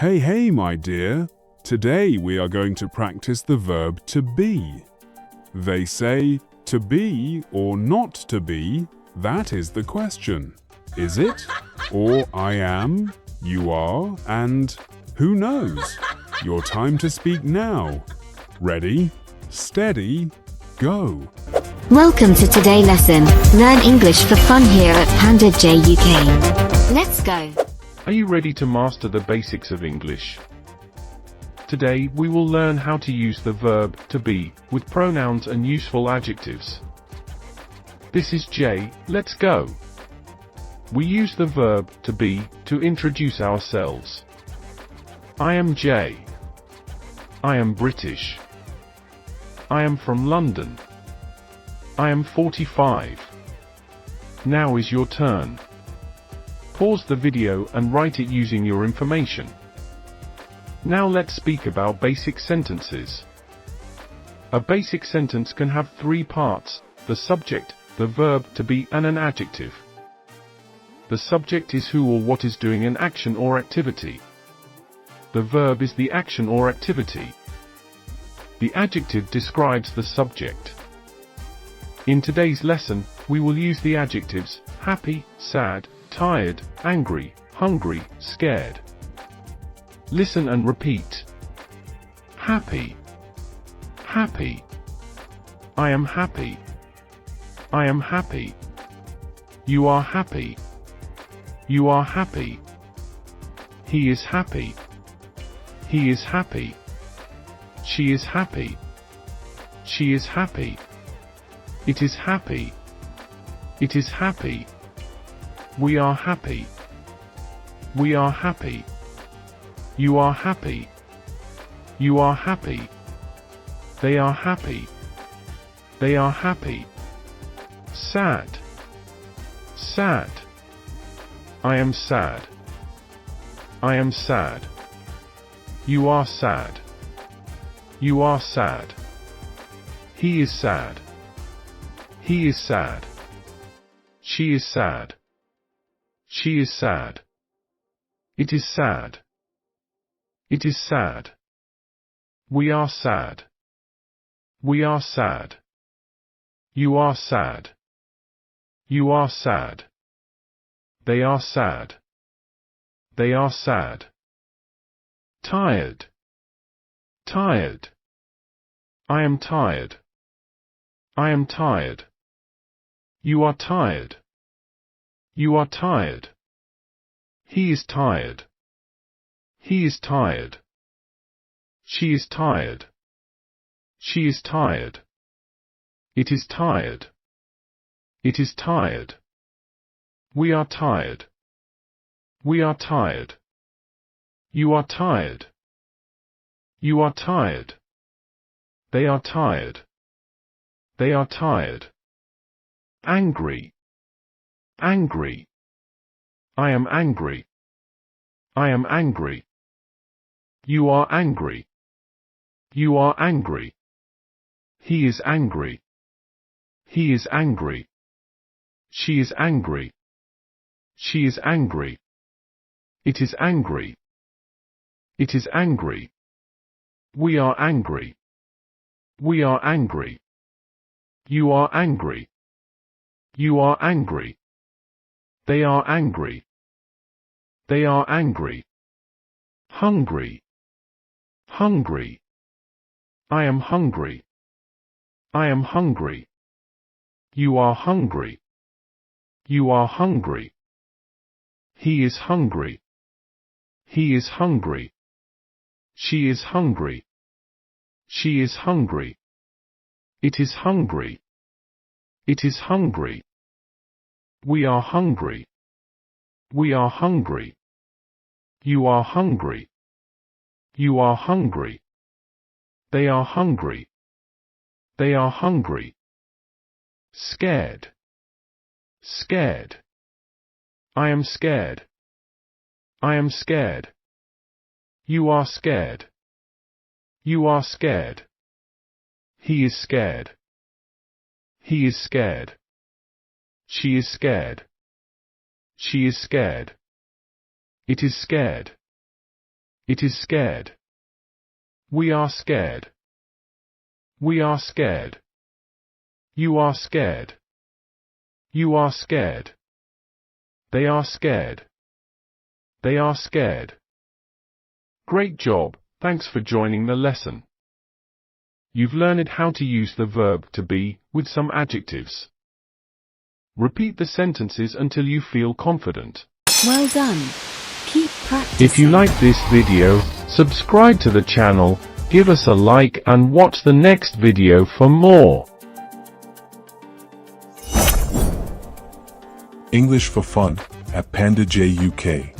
Hey, my dear. Today we are going to practice the verb to be. They say to be or not to be, that is the question. Is it? Or I am, you are, and who knows? Your time to speak now. Ready, steady, go. Welcome to today's lesson. Learn English for fun here at Panda J UK. Let's go. Are you ready to master the basics of English? Today we will learn how to use the verb to be with pronouns and useful adjectives. This is Jay, let's go. We use the verb to be to introduce ourselves. I am Jay. I am British. I am from London. I am 45. Now is your turn. Pause the video and write it using your information. Now let's speak about basic sentences. A basic sentence can have three parts: the subject, the verb to be, and an adjective. The subject is who or what is doing an action or activity. The verb is the action or activity. The adjective describes the subject. In today's lesson, we will use the adjectives happy, sad, tired, angry, hungry, scared. Listen and repeat. Happy. Happy. I am happy. I am happy. You are happy. You are happy. He is happy. He is happy. She is happy. She is happy. It is happy. It is happy. We are happy. We are happy. You are happy. You are happy. They are happy. They are happy. Sad. Sad. I am sad. I am sad. You are sad. You are sad. He is sad. He is sad. She is sad. She is sad. It is sad. It is sad. We are sad. We are sad. You are sad. You are sad. They are sad. They are sad. Tired. Tired. I am tired. I am tired. You are tired. You are tired. He is tired. He is tired. She is tired. She is tired. It is tired. It is tired. We are tired. We are tired. You are tired. You are tired. They are tired. They are tired. Angry. Angry. I am angry. I am angry. You are angry. You are angry. He is angry. He is angry. She is angry. She is angry. It is angry. It is angry. We are angry. We are angry. You are angry. You are angry. They are angry. They are angry. Hungry. Hungry. I am hungry. I am hungry. You are hungry. You are hungry. He is hungry. He is hungry. She is hungry. She is hungry. It is hungry. It is hungry. We are hungry. We are hungry. You are hungry. You are hungry. They are hungry. They are hungry. Scared. Scared. I am scared. I am scared. You are scared. You are scared. He is scared. He is scared. She is scared. She is scared. It is scared. It is scared. We are scared. We are scared. You are scared. You are scared. They are scared. They are scared. Great job, thanks for joining the lesson. You've learned how to use the verb to be with some adjectives. Repeat the sentences until you feel confident. Well done. Keep practicing. If you like this video, subscribe to the channel, give us a like and watch the next video for more. English for Fun at Panda J UK.